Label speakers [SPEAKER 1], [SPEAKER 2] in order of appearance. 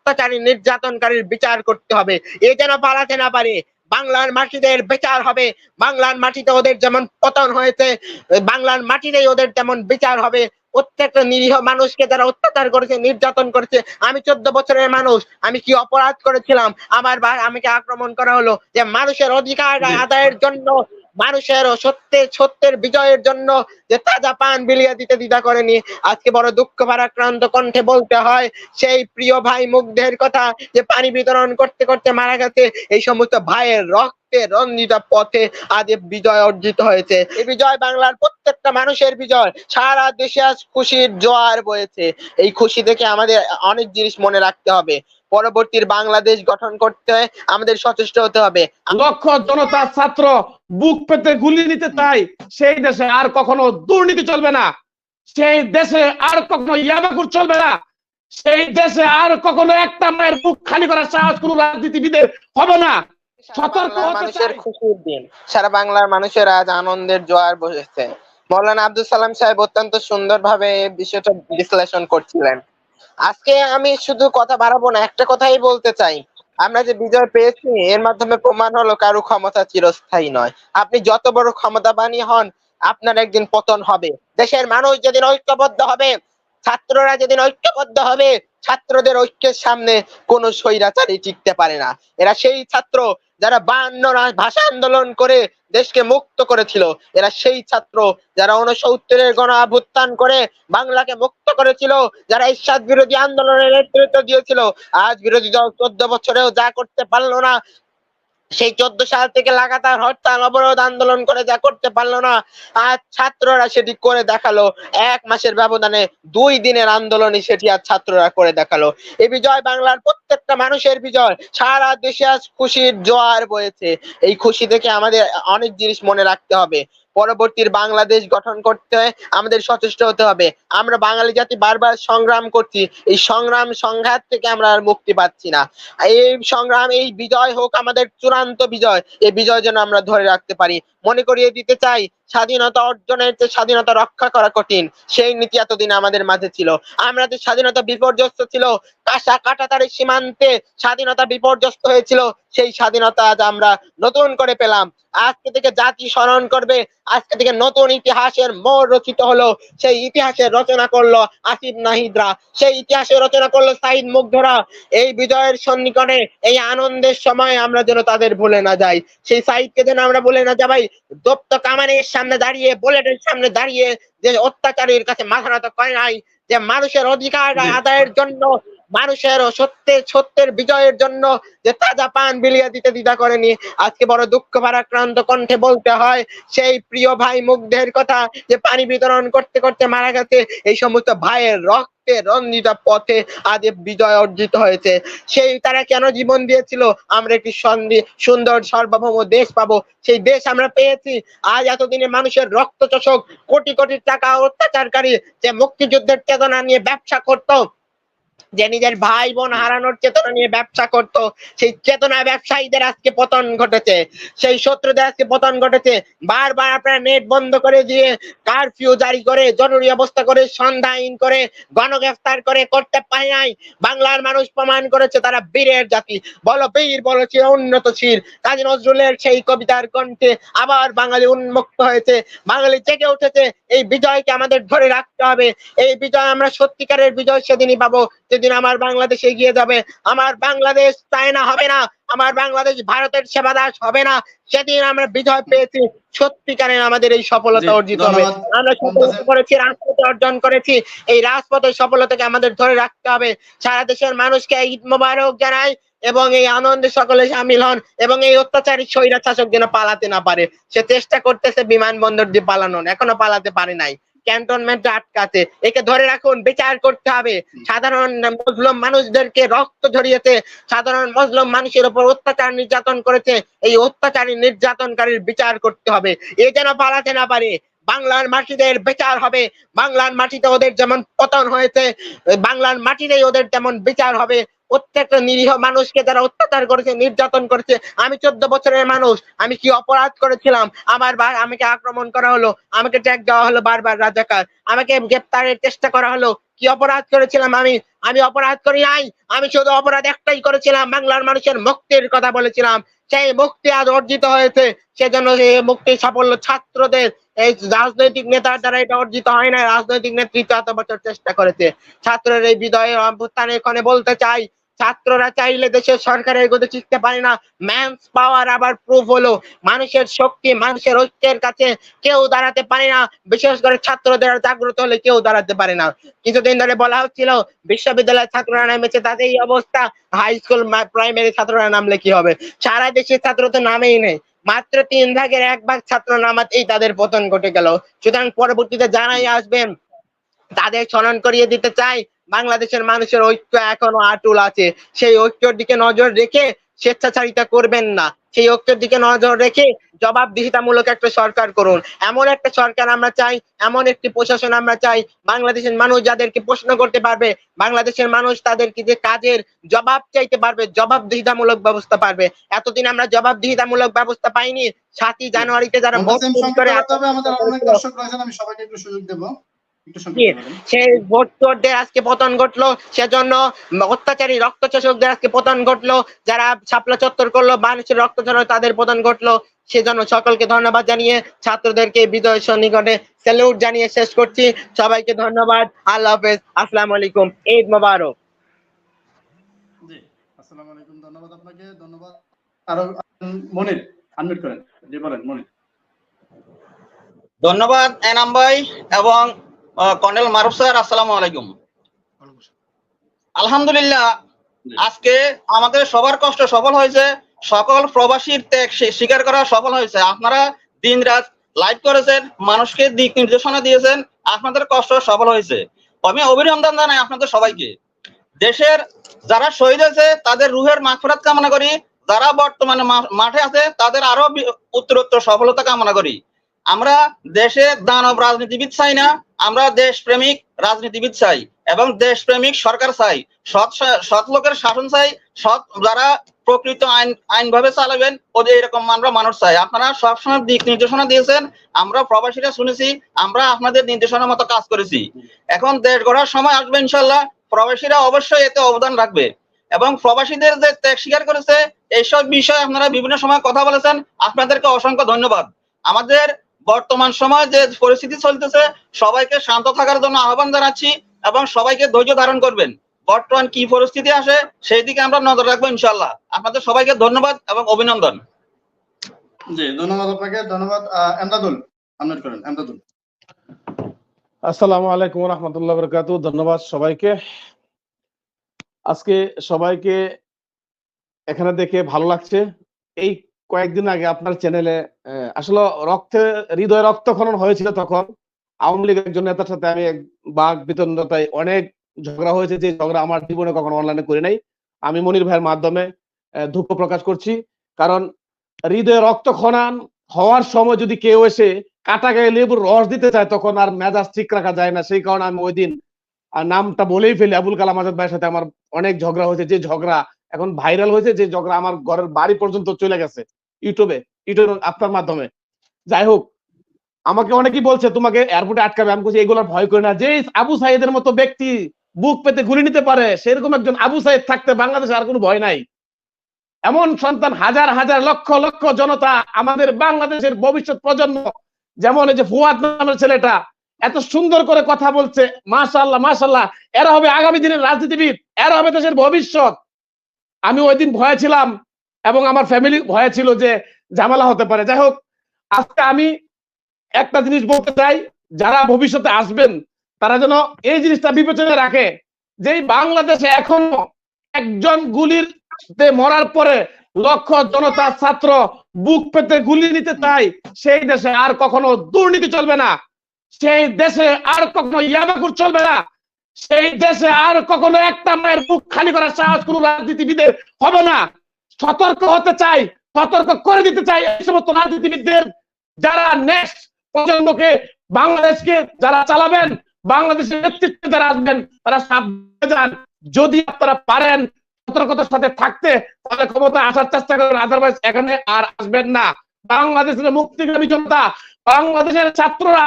[SPEAKER 1] অত্যাচারী নির্যাতনকারীর বিচার করতে হবে। এ যেন পালাতে না পারে। বাংলার মাটিদের বিচার হবে। বাংলার মাটিতে ওদের যেমন পতন হয়েছে, বাংলার মাটিতেই ওদের তেমন বিচার হবে। প্রত্যেকটা নিরীহ মানুষকে যারা অত্যাচার করেছে, নির্যাতন করেছে। আমি 14 বছরের মানুষ, আমি কি অপরাধ করেছিলাম? আমাকে আক্রমণ করা হলো যে মানুষের অধিকার
[SPEAKER 2] জি
[SPEAKER 1] আদায়ের জন্য, মানুষের সত্যের বিজয়ের জন্য যে তাজা পান বিলিয়ে দিতে দ্বিধা করেনি। আজকে বড় দুঃখ ভারাক্রান্ত কণ্ঠে বলতে হয় সেই প্রিয় ভাই মুগ্ধের কথা, যে পানি বিতরণ করতে করতে মারা গেছে। এই সমস্ত ভাইয়ের রক্তে রঞ্জিত পথে আজ এ বিজয় অর্জিত হয়েছে। এই বিজয় বাংলার প্রত্যেকটা মানুষের বিজয়। সারা দেশে আজ খুশির জোয়ার বয়েছে। এই খুশি থেকে আমাদের অনেক জিনিস মনে রাখতে হবে। পরবর্তীর বাংলাদেশ গঠন করতে আমাদের সচেষ্ট হতে হবে।
[SPEAKER 2] লক্ষ জনতা ছাত্র বুক পেতে গুলি নিতে চাই, সেই দেশে আর কখনো দুর্নীতি চলবে না, সেই দেশে আর কখনো ইয়াবাকুর চলবে না, সেই দেশে আর কখনো একটা মায়ের বুক খালি করার সাহস কোনো রাজনীতিবিদের হবে না। সতর্ক হতে
[SPEAKER 1] মানুষের
[SPEAKER 2] চাই।
[SPEAKER 1] খুশির দিন, সারা বাংলার মানুষের আজ আনন্দের জোয়ার বসেছে। মৌলানা আব্দুল সালাম সাহেব অত্যন্ত সুন্দরভাবে বিষয়টা বিশ্লেষণ করছিলেন। আজকে আমি শুধু কথা বাড়াবো না, একটা কথাই বলতে চাই। আমরা যে বিজয় পেয়েছি এর মাধ্যমে প্রমাণ হলো কারো ক্ষমতা চিরস্থায়ী নয়। আপনি যত বড় ক্ষমতাবানই হন, আপনার একদিন পতন হবে। দেশের মানুষ যেদিন ঐক্যবদ্ধ হবে, ছাত্ররা যেদিন ঐক্যবদ্ধ হবে, ছাত্রদের ঐক্যের সামনে কোনো স্বৈরাচারী টিকতে পারে না। এরা সেই ছাত্র যারা 52 ভাষা আন্দোলন করে দেশকে মুক্ত করেছিল। এরা সেই ছাত্র যারা 69-এর গণ অভ্যুত্থান করে বাংলাকে মুক্ত করেছিল, যারা এরশাদ বিরোধী আন্দোলনের নেতৃত্ব দিয়েছিল। আজ বিরোধী দল 14 বছরেও যা করতে পারলো না, সেই 14 সাল থেকে লাগাতার হরতাল অবরোধ আন্দোলন করে যা করতে পারলো না, আজ ছাত্ররা সেটি করে দেখালো। 1 মাসের ব্যবধানে 2 দিনের আন্দোলনে সেটি আজ ছাত্ররা করে দেখালো। এই বিজয় বাংলার প্রত্যেকটা মানুষের বিজয়। সারা দেশে আজ খুশির জোয়ার বয়েছে। এই খুশি থেকে আমাদের অনেক জিনিস মনে রাখতে হবে। পরবর্তীর বাংলাদেশ গঠন করতে আমাদের সচেষ্ট হতে হবে। আমরা বাঙালি জাতি বারবার সংগ্রাম করছি, এই সংগ্রাম সংঘাত থেকে আমরা আর মুক্তি পাচ্ছি না। এই সংগ্রাম, এই বিজয় হোক আমাদের চূড়ান্ত বিজয়। এই বিজয় যেন আমরা ধরে রাখতে পারি। মনে করিয়ে দিতে চাই, স্বাধীনতা অর্জনের চেয়ে স্বাধীনতা রক্ষা করা কঠিন, সেই নীতি এতদিন আমাদের মাঝে ছিল। আমাদের স্বাধীনতা বিপর্যস্ত ছিল, কাঁটাতারের সীমান্তে স্বাধীনতা বিপর্যস্ত হয়েছিল। সেই স্বাধীনতা আজ আমরা নতুন করে পেলাম। আজকে থেকে জাতি স্মরণ করবে, আজকে থেকে নতুন ইতিহাসের মোড় রচিত হলো। সেই ইতিহাসের রচনা করলো আসিফ নাহিদরা, সেই ইতিহাসের রচনা করলো সাইদ মুগ্ধরা। এই বিজয়ের সন্নিকটে, এই আনন্দের সময় আমরা যেন তাদের ভুলে না যাই। সেই সাইদকে যেন আমরা ভুলে না যাই। দপ্ত কামানের সামনে দাঁড়িয়ে, বুলেটের সামনে দাঁড়িয়ে যে অত্যাচারীর কাছে মাথা নত করে নাই, যে মানুষের অধিকার আদায়ের জন্য, মানুষের সত্যের বিজয়ের জন্য যে তাজা পান বিলিয়ে দিতে দ্বিধা করেনি। আজকে বড় দুঃখ ভারাক্রান্ত কণ্ঠে বলতে হয় সেই প্রিয় ভাই মুগ্ধের কথা, যে পানি বিতরণ করতে করতে মারা গেছে। এই সমস্ত ভাইয়ের রক্তে রঞ্জিত পথে আজ বিজয় অর্জিত হয়েছে। সেই তারা কেন জীবন দিয়েছিল? আমরা একটি সুন্দর সার্বভৌম দেশ পাবো, সেই দেশ আমরা পেয়েছি। আজ এতদিনে মানুষের রক্ত চোষক, কোটি কোটি টাকা অত্যাচারকারী যে মুক্তিযুদ্ধের চেতনা নিয়ে ব্যবসা করতো, যে নিজের ভাই বোন হারানোর চেতনা নিয়ে ব্যবসা করত, সেই চেতনা ব্যবসায়ীদের আজকে পতন ঘটেছে, সেই শত্রুদের আজকে পতন ঘটেছে। বারবার আপনারা নেট বন্ধ করে দিয়ে, কারফিউ জারি করে, জরুরি অবস্থা করে, সন্ধ্যা আইন করে, গণগ্রেফতার করে করতে পারে নাই। বাংলার মানুষ প্রমাণ করেছে তারা বীরের জাতি। বলো বীর, বলো চির উন্নত শির। কাজী নজরুলের সেই কবিতার কণ্ঠে আবার বাঙালি উন্মুক্ত হয়েছে, বাঙালি জেগে উঠেছে। এই বিজয়কে আমাদের ধরে রাখতে হবে। এই বিজয় আমরা সত্যিকারের বিজয় সেদিনই পাবো, যেদিন আমার বাংলাদেশ এগিয়ে যাবে। আমার বাংলাদেশ চায়না হবে না, আমার বাংলাদেশ ভারতের সেবাদাস হবে না। সেদিন আমরা বিজয় পেয়েছি, সত্যিকারের আমাদের এই সফলতা অর্জিত হবে। আমরা সফলতা করেছি, রাজপথ অর্জন করেছি। এই রাজপথের সফলতাকে আমাদের ধরে রাখতে হবে। সারা দেশের মানুষকে ঈদ মোবারক জানাই, এবং এই আনন্দে সকলে সামিল হন, এবং এই অত্যাচারী স্বৈরাচার শাসক যেন পালাতে না পারে। সে চেষ্টা করতেছে বিমানবন্দর দিয়ে পালানোর, এখনো পালাতে পারে নাই, ক্যান্টনমেন্টে আটকাছে। একে ধরে রাখুন, বিচার করতে হবে। সাধারণ মুসলিম মানুষদেরকে রক্ত ঝরিয়েছে, সাধারণ মুসলিম মানুষের উপর অত্যাচার নির্যাতন করেছে। এই অত্যাচারী নির্যাতনকারীর বিচার করতে হবে। এ যেন পালাতে না পারে। বাংলার মাটিদের বিচার হবে। বাংলার মাটিতে ওদের যেমন পতন হয়েছে, বাংলার মাটিতেই ওদের তেমন বিচার হবে। প্রত্যেকটা নিরীহ মানুষকে যারা অত্যাচার করেছে, নির্যাতন করেছে। আমি 14 বছরের মানুষ, আমি কি অপরাধ করেছিলাম? আমাকে আক্রমণ করা হলো, আমাকে ট্যাগ দেওয়া হলো বারবার রাজাকার, আমাকে গ্রেপ্তারের চেষ্টা করা হলো। কি অপরাধ করেছিলাম আমি? আমি অপরাধ করি নাই। আমি শুধু অপরাধ একটাই করেছিলাম, বাংলার মানুষের মুক্তির কথা বলেছিলাম। সেই মুক্তি আজ অর্জিত হয়েছে। সেজন্য এই মুক্তি সাফল্য ছাত্রদের, এই রাজনৈতিক নেতার দ্বারা এটা অর্জিত হয় না। রাজনৈতিক নেতৃত্ব এত বছর চেষ্টা করেছে। ছাত্রের এই বিজয়ের অভ্যুত্থানে এখানে বলতে চাই, ছাত্ররা চাইলে দেশের সরকার এগোতে শিখতে পারে না। ম্যানস পাওয়ার আবার প্রুফ হলো, মানুষের শক্তি, মানুষের ঐক্যের কাছে কেউ দাঁড়াতে পারে না। বিশেষ করে ছাত্রদের জাগ্রত হলে কেউ দাঁড়াতে পারে না। কিছুদিন ধরে বলা হচ্ছিল বিশ্ববিদ্যালয়ের ছাত্ররা নেমেছে, তাদের এই অবস্থা, হাই স্কুল প্রাইমারি ছাত্ররা নামলে কি হবে? সারা দেশের ছাত্র তো নামেই নেই। মাত্র 3/1 ছাত্র নামাতেই তাদের পতন ঘটে গেল। সুতরাং পরবর্তীতে যারাই আসবেন তাদের স্মরণ করিয়ে দিতে চাই, বাংলাদেশের মানুষের ঐক্য এখনো আটুল আছে। সেই ঐক্যের দিকে নজর রেখে স্বেচ্ছাচারিতা করবেন না। সেই ঐক্যের দিকে নজর রেখে জবাবদিহিতামূলক একটা সরকার করুন। এমন একটা সরকার আমরা চাই, এমন একটি প্রশাসন আমরা চাই, বাংলাদেশের মানুষ যাদেরকে প্রশ্ন করতে পারবে, বাংলাদেশের মানুষ তাদেরকে যে কাজের জবাব চাইতে পারবে, জবাবদিহিতামূলক ব্যবস্থা পারবে। এতদিন আমরা জবাবদিহিতামূলক ব্যবস্থা পাইনি। 7ই জানুয়ারিতে যারা ভোট চুরি করে
[SPEAKER 3] আমাদের অনেক দর্শক রয়েছেন, আমি সবাইকে একটু সুযোগ দেব।
[SPEAKER 1] সেই ভোট চোরদের আজকে পতন ঘটলো, সেজন্য অত্যাচারী রক্তচোষকদের আজকে পতন ঘটলো, যারা শাপলা চত্বর করলো, মানুষের রক্ত ঝরালো, তাদের পতন ঘটলো। সেজন্য সকলকে ধন্যবাদ জানিয়ে, ছাত্রদেরকে বিজয় সন্নিকটে স্যালুট জানিয়ে শেষ করছি। সবাইকে ধন্যবাদ। আল্লাহ হাফেজ। আসসালামু আলাইকুম। ঈদ মোবারক।
[SPEAKER 3] জি, আসসালামু আলাইকুম। ধন্যবাদ আপনাকে। ধন্যবাদ। আরো মনির আনমিউট করেন। জি বলেন মনির।
[SPEAKER 4] ধন্যবাদ এনাম ভাই এবং কর্নেল মারুফ স্যার। আসসালামু আলাইকুম। আলহামদুলিল্লাহ, আজকে আমাদের সবার কষ্ট সফল হয়েছে, সকল প্রবাসীর ত্যাগ স্বীকার করা সফল হয়েছে। আপনারা দিন রাত লাইভ করেছেন, মানুষকে দিক নির্দেশনা দিয়েছেন, আপনাদের কষ্ট সফল হয়েছে। আমি অভিনন্দন জানাই আপনাদের সবাইকে। দেশের যারা শহীদ হয়েছে তাদের রুহের মাগফিরাত কামনা করি, যারা বর্তমানে মাঠে আছে তাদের আরো উত্তরোত্তর সফলতা কামনা করি। আমরা দেশে দানব রাজনীতিবিদ চাই না, আমরা দেশপ্রেমিক রাজনীতিবিদ চাই এবং দেশপ্রেমিক সরকার চাই। সৎ লোকের শাসন চাই, সৎ যারা প্রকৃত আইন ভাবে চালাবেন ওদের এরকম আমরা মানুষ চাই। আপনারা সবসময় দিক নির্দেশনা দিয়েছেন, আমরা প্রবাসীরা শুনেছি, আমরা আপনাদের নির্দেশনার মতো কাজ করেছি। এখন দেশ গড়ার সময় আসবে ইনশাল্লাহ, প্রবাসীরা অবশ্যই এতে অবদান রাখবে এবং প্রবাসীদের যে ত্যাগ স্বীকার করেছে এইসব বিষয়ে আপনারা বিভিন্ন সময় কথা বলেছেন, আপনাদেরকে অসংখ্য ধন্যবাদ। আমাদের বর্তমান সময় যে পরিস্থিতি চলতেছে, সবাইকে শান্ত থাকার জন্য আহ্বান জানাচ্ছি এবং সবাইকে ধৈর্য ধারণ করবেন। বর্তমান কি পরিস্থিতি আসে সেই দিকে আমরা নজর রাখবো ইনশাআল্লাহ। আপনাদের সবাইকে ধন্যবাদ এবং অভিনন্দন।
[SPEAKER 3] জি, ধন্যবাদ আপনাকে। ধন্যবাদ। এমদাদুল আনমিউট করেন। এমদাদুল।
[SPEAKER 2] আসসালামু আলাইকুম ওয়া রাহমাতুল্লাহি ওয়া বারাকাতুহু। ধন্যবাদ সবাইকে। আজকে সবাইকে এখানে দেখে ভালো লাগছে। এই কয়েকদিন আগে আপনার চ্যানেলে আসলে হৃদয় রক্তক্ষরণ হয়েছিল। তখন আওয়ামী লীগের একজন নেতার সাথে আমি বাক বিতণ্ডতায় অনেক ঝগড়া হয়েছে, যে ঝগড়া আমার জীবনে কখনো অনলাইনে করি নাই। আমি মনির ভাইয়ের মাধ্যমে দুঃখ প্রকাশ করছি, কারণ হৃদয় রক্তক্ষরণ হওয়ার সময় যদি কেউ এসে কাটা গায়ে লেবুর রস দিতে চায় তখন আর মেজাজ ঠিক রাখা যায় না। সেই কারণে আমি ওই দিন নামটা বলেই ফেলি, আবুল কালাম আজাদ ভাইয়ের সাথে আমার অনেক ঝগড়া হয়েছে, যে ঝগড়া এখন ভাইরাল হয়েছে, যে ঝগড়া আমার ঘরের বাড়ি পর্যন্ত চলে গেছে ইউটিউবে আপনার মাধ্যমে। যাই হোক, আমাকে অনেকেই বলছে তোমাকে এয়ারপোর্টে আটকাবে। আমি বলছি এগুলোর ভয় করি না। যে আবু সাইদের মতো ব্যক্তি বুক পেতে গুলি নিতে পারে, সেরকম একজন আবু সাইদ থাকতে বাংলাদেশে আর কোনো ভয় নাই। এমন সন্তান হাজার হাজার লক্ষ লক্ষ জনতা, আমাদের বাংলাদেশের ভবিষ্যৎ প্রজন্ম, যেমন এই যে ফুয়াদ নামের ছেলেটা এত সুন্দর করে কথা বলছে, মাশাআল্লাহ মাশাআল্লাহ, এরা হবে আগামী দিনের রাজনীতিবিদ, এরা হবে দেশের ভবিষ্যৎ। আমি ওই দিন ভয়ে ছিলাম এবং আমার ফ্যামিলি ভয়ে ছিল যে ঝামেলা হতে পারে। যাই হোক, আজকে আমি একটা জিনিস বলতে চাই, যারা ভবিষ্যতে আসবেন তারা যেন এই জিনিসটা বিবেচনা রাখে, যে বাংলাদেশে এখনো একজন গুলির মরার পরে লক্ষ জনতা ছাত্র বুক পেতে গুলি নিতে চায়, সেই দেশে আর কখনো দুর্নীতি চলবে না, সেই দেশে আর কখনো ইয়াবাকুর চলবে না, সেই দেশে আর কখনো একটা মায়ের বুক খালি করার সাহস কোন রাজনীতিবিদের হবে না। সতর্ক হতে চাই, সতর্ক করে দিতে চাই এই সমস্ত রাজনীতিবিদদের, যারা নেক্সট প্রজন্মকে, বাংলাদেশকে যারা চালাবেন, বাংলাদেশের নেতৃত্বে যারা আসবেন, তারা সাবধানে যান। যদি আপনারা পারেন সতর্কতার সাথে থাকতে, তাহলে ক্ষমতা আসার চেষ্টা করেন, আদারওয়াইজ এখানে আর আসবেন না। বাংলাদেশের মুক্তিগামী জনতা, বাংলাদেশের ছাত্ররা